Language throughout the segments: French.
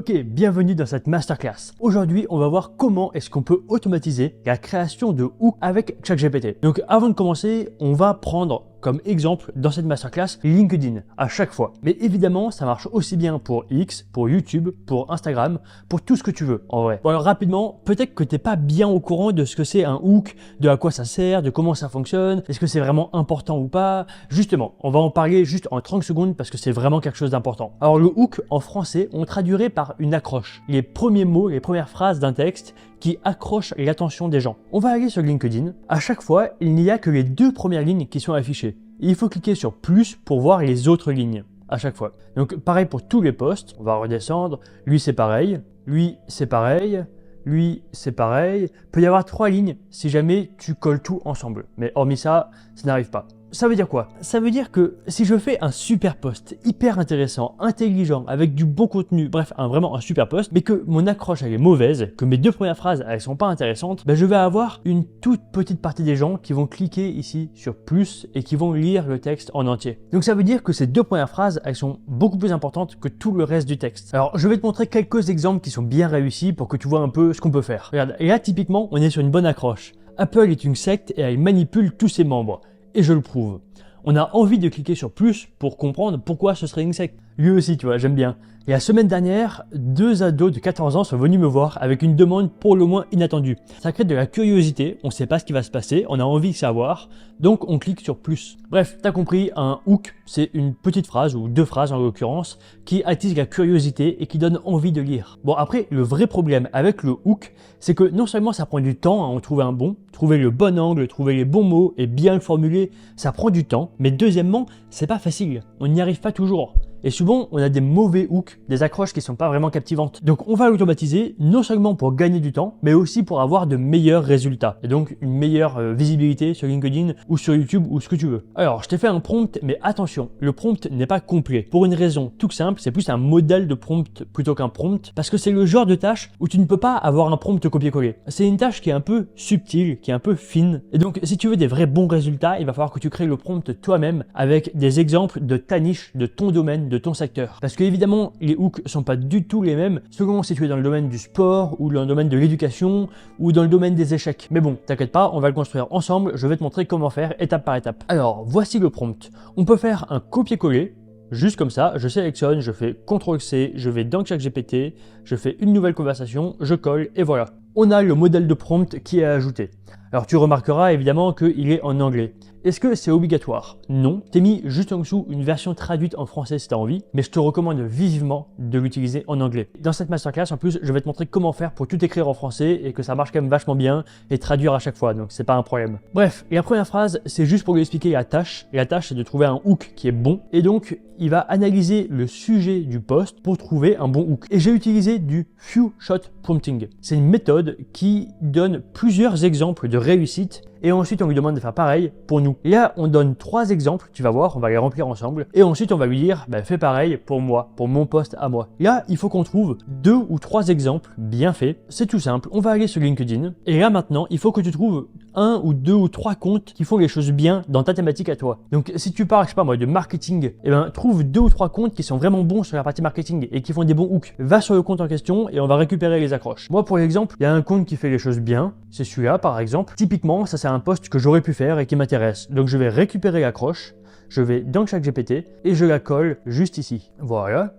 Ok, bienvenue dans cette masterclass. Aujourd'hui, on va voir comment est-ce qu'on peut automatiser la création de hooks avec ChatGPT. Donc avant de commencer, on va prendre comme exemple dans cette masterclass LinkedIn à chaque fois. Mais évidemment, ça marche aussi bien pour X, pour YouTube, pour Instagram, pour tout ce que tu veux en vrai. Bon alors rapidement, peut-être que tu n'es pas bien au courant de ce que c'est un hook, de à quoi ça sert, de comment ça fonctionne, est-ce que c'est vraiment important ou pas. Justement, on va en parler juste en 30 secondes parce que c'est vraiment quelque chose d'important. Alors le hook en français, on traduirait par une accroche. Les premiers mots, les premières phrases d'un texte qui accrochent l'attention des gens. On va aller sur LinkedIn. À chaque fois, il n'y a que les 2 premières lignes qui sont affichées. Et il faut cliquer sur plus pour voir les autres lignes à chaque fois. Donc pareil pour tous les posts, on va redescendre. Lui c'est pareil, lui c'est pareil, lui c'est pareil. Il peut y avoir 3 lignes si jamais tu colles tout ensemble. Mais hormis ça, ça n'arrive pas. Ça veut dire quoi? Ça veut dire que si je fais un super post, hyper intéressant, intelligent, avec du bon contenu, bref, vraiment un super post, mais que mon accroche elle est mauvaise, que mes 2 premières phrases elles sont pas intéressantes, je vais avoir une toute petite partie des gens qui vont cliquer ici sur plus et qui vont lire le texte en entier. Donc ça veut dire que ces 2 premières phrases elles sont beaucoup plus importantes que tout le reste du texte. Alors je vais te montrer quelques exemples qui sont bien réussis pour que tu vois un peu ce qu'on peut faire. Regarde, et là typiquement on est sur une bonne accroche. Apple est une secte et elle manipule tous ses membres. Et je le prouve. On a envie de cliquer sur plus pour comprendre pourquoi ce serait une secte. Lui aussi, tu vois, j'aime bien. Et la semaine dernière, 2 ados de 14 ans sont venus me voir avec une demande pour le moins inattendue. Ça crée de la curiosité, on ne sait pas ce qui va se passer, on a envie de savoir, donc on clique sur plus. Bref, t'as compris, un hook, c'est une petite phrase, ou 2 phrases en l'occurrence, qui attise la curiosité et qui donne envie de lire. Bon après, le vrai problème avec le hook, c'est que non seulement ça prend du temps à en trouver un bon, trouver le bon angle, trouver les bons mots et bien le formuler, ça prend du temps, mais deuxièmement, c'est pas facile, on n'y arrive pas toujours. Et souvent, on a des mauvais hooks, des accroches qui ne sont pas vraiment captivantes. Donc on va l'automatiser non seulement pour gagner du temps, mais aussi pour avoir de meilleurs résultats. Et donc une meilleure visibilité sur LinkedIn ou sur YouTube ou ce que tu veux. Alors, je t'ai fait un prompt, mais attention, le prompt n'est pas complet. Pour une raison toute simple, c'est plus un modèle de prompt plutôt qu'un prompt, parce que c'est le genre de tâche où tu ne peux pas avoir un prompt copier-coller. C'est une tâche qui est un peu subtile, qui est un peu fine. Et donc, si tu veux des vrais bons résultats, il va falloir que tu crées le prompt toi-même avec des exemples de ta niche, de ton domaine, de ton secteur. Parce que évidemment, les hooks sont pas du tout les mêmes selon si tu es dans le domaine du sport ou dans le domaine de l'éducation ou dans le domaine des échecs. Mais bon, t'inquiète pas, on va le construire ensemble, je vais te montrer comment faire étape par étape. Alors, voici le prompt. On peut faire un copier-coller. Juste comme ça, je sélectionne, je fais CTRL-C, je vais dans ChatGPT, je fais une nouvelle conversation, je colle et voilà. On a le modèle de prompt qui est ajouté. Alors tu remarqueras évidemment qu'il est en anglais. Est-ce que c'est obligatoire? Non, t'ai mis juste en dessous une version traduite en français si tu as envie, mais je te recommande vivement de l'utiliser en anglais. Dans cette masterclass, en plus, je vais te montrer comment faire pour tout écrire en français et que ça marche quand même vachement bien et traduire à chaque fois, donc c'est pas un problème. Bref, la première phrase, c'est juste pour lui expliquer la tâche. Et la tâche, c'est de trouver un hook qui est bon. Et donc, il va analyser le sujet du post pour trouver un bon hook. Et j'ai utilisé du few shot prompting. C'est une méthode qui donne plusieurs exemples de réussite et ensuite on lui demande de faire pareil pour nous. Et là on donne 3 exemples, tu vas voir, on va les remplir ensemble et ensuite on va lui dire fais pareil pour moi, pour mon post à moi. Là il faut qu'on trouve 2 ou 3 exemples bien faits, c'est tout simple, on va aller sur LinkedIn et là maintenant il faut que tu trouves 1 ou 2 ou 3 comptes qui font les choses bien dans ta thématique à toi. Donc si tu parles, je sais pas moi, de marketing, trouve 2 ou 3 comptes qui sont vraiment bons sur la partie marketing et qui font des bons hooks. Va sur le compte en question et on va récupérer les accroches. Moi pour l'exemple, il y a un compte qui fait les choses bien, c'est celui-là par exemple. Typiquement, ça c'est un post que j'aurais pu faire et qui m'intéresse. Donc je vais récupérer l'accroche, je vais dans ChatGPT et je la colle juste ici. Voilà,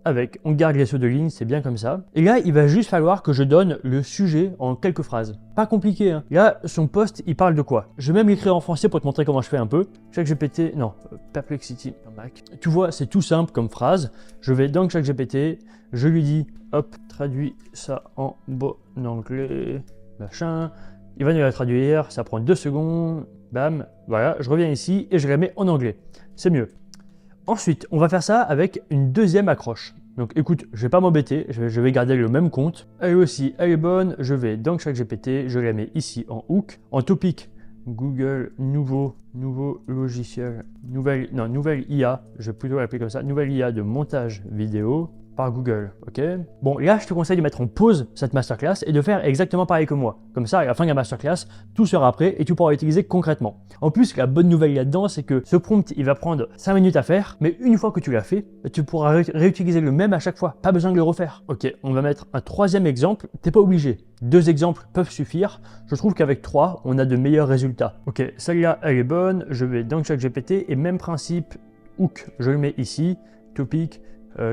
on garde les sauts de ligne, c'est bien comme ça. Et là, il va juste falloir que je donne le sujet en quelques phrases. Pas compliqué, hein. Là, son post, il parle de quoi? Je vais même l'écrire en français pour te montrer comment je fais un peu. ChatGPT, non, Perplexity, Mac. Tu vois, c'est tout simple comme phrase. Je vais dans ChatGPT, je lui dis, hop, traduis ça en bon anglais, machin. Il va nous la traduire, ça prend 2 secondes, bam, voilà, je reviens ici et je la mets en anglais. C'est mieux. Ensuite, on va faire ça avec une deuxième accroche. Donc écoute, je vais pas m'embêter, je vais garder le même compte. Elle aussi, elle est bonne, je vais dans ChatGPT, je la mets ici en hook, en topic, Google, nouveau logiciel, nouvelle IA, je vais plutôt l'appeler comme ça, nouvelle IA de montage vidéo. par Google, ok. Bon, là, je te conseille de mettre en pause cette masterclass et de faire exactement pareil que moi. Comme ça, à la fin de la masterclass, tout sera prêt et tu pourras l'utiliser concrètement. En plus, la bonne nouvelle là-dedans, c'est que ce prompt, il va prendre 5 minutes à faire, mais une fois que tu l'as fait, tu pourras réutiliser le même à chaque fois. Pas besoin de le refaire. Ok, on va mettre un troisième exemple. T'es pas obligé. 2 exemples peuvent suffire. Je trouve qu'avec 3, on a de meilleurs résultats. Ok, celle-là, elle est bonne. Je vais dans ChatGPT et même principe, hook, je le mets ici. Topic,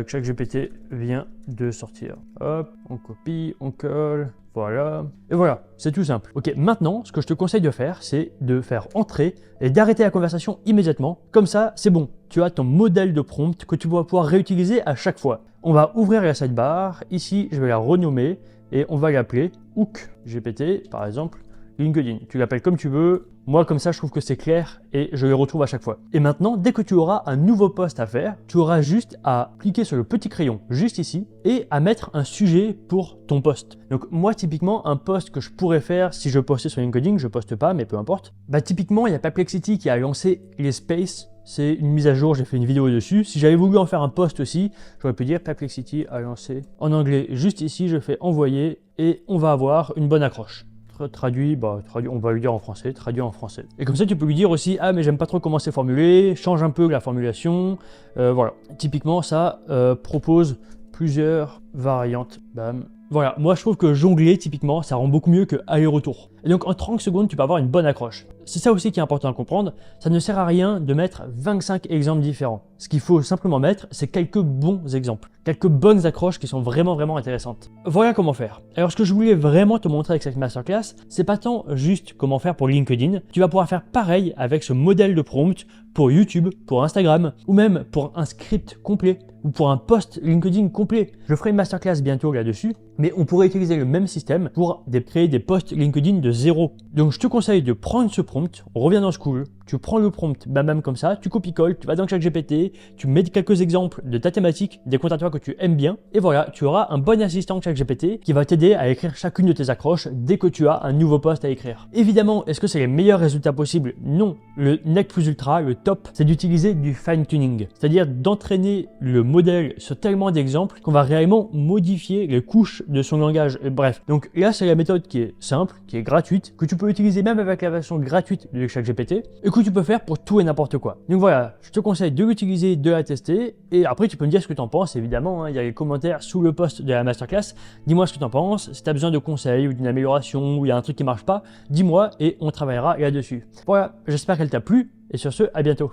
ChatGPT vient de sortir. Hop, on copie, on colle. Voilà, et voilà, c'est tout simple. Ok, maintenant, ce que je te conseille de faire, c'est de faire entrer et d'arrêter la conversation immédiatement. Comme ça, c'est bon, tu as ton modèle de prompt que tu vas pouvoir réutiliser à chaque fois. On va ouvrir la sidebar, ici, je vais la renommer et on va l'appeler Hook GPT, par exemple, LinkedIn. Tu l'appelles comme tu veux. Moi, comme ça, je trouve que c'est clair et je les retrouve à chaque fois. Et maintenant, dès que tu auras un nouveau post à faire, tu auras juste à cliquer sur le petit crayon juste ici et à mettre un sujet pour ton post. Donc moi, typiquement, un post que je pourrais faire si je postais sur LinkedIn, je poste pas, mais peu importe. Bah typiquement, il y a Perplexity qui a lancé les Spaces. C'est une mise à jour, j'ai fait une vidéo dessus. Si j'avais voulu en faire un post aussi, j'aurais pu dire Perplexity a lancé en anglais. Juste ici, je fais envoyer et on va avoir une bonne accroche. Traduit, on va lui dire en français, traduit en français. Et comme ça, tu peux lui dire aussi, ah mais j'aime pas trop comment c'est formulé, change un peu la formulation. Voilà, typiquement ça propose plusieurs variantes. Bam. Voilà, moi je trouve que jongler, typiquement, ça rend beaucoup mieux que aller-retour. Et donc en 30 secondes, tu peux avoir une bonne accroche. C'est ça aussi qui est important à comprendre, ça ne sert à rien de mettre 25 exemples différents. Ce qu'il faut simplement mettre, c'est quelques bons exemples, quelques bonnes accroches qui sont vraiment intéressantes. Voilà comment faire. Alors ce que je voulais vraiment te montrer avec cette masterclass, c'est pas tant juste comment faire pour LinkedIn, tu vas pouvoir faire pareil avec ce modèle de prompt pour YouTube, pour Instagram, ou même pour un script complet, ou pour un post LinkedIn complet. Je ferai une masterclass bientôt là-dessus, mais on pourrait utiliser le même système pour créer des posts LinkedIn de zéro. Donc je te conseille de prendre ce prompt, on revient dans School, tu prends le prompt, bam comme ça, tu copies-colles, tu vas dans ChatGPT, tu mets quelques exemples de ta thématique, des comptes à toi que tu aimes bien, et voilà, tu auras un bon assistant ChatGPT qui va t'aider à écrire chacune de tes accroches dès que tu as un nouveau post à écrire. Évidemment, est-ce que c'est les meilleurs résultats possibles? Non. Le nec plus ultra, le top, c'est d'utiliser du fine-tuning, c'est-à-dire d'entraîner le modèle sur tellement d'exemples qu'on va réellement modifier les couches de son langage. Bref, donc là, c'est la méthode qui est simple, qui est gratuite, que tu peux utiliser même avec la version gratuite de ChatGPT, et que tu peux faire pour tout et n'importe quoi. Donc voilà, je te conseille de l'utiliser, de la tester, et après tu peux me dire ce que tu en penses, évidemment, hein, il y a les commentaires sous le post de la masterclass, dis-moi ce que tu en penses, si tu as besoin de conseils ou d'une amélioration, ou il y a un truc qui marche pas, dis-moi et on travaillera là-dessus. Voilà, j'espère qu'elle t'a plu, et sur ce, à bientôt.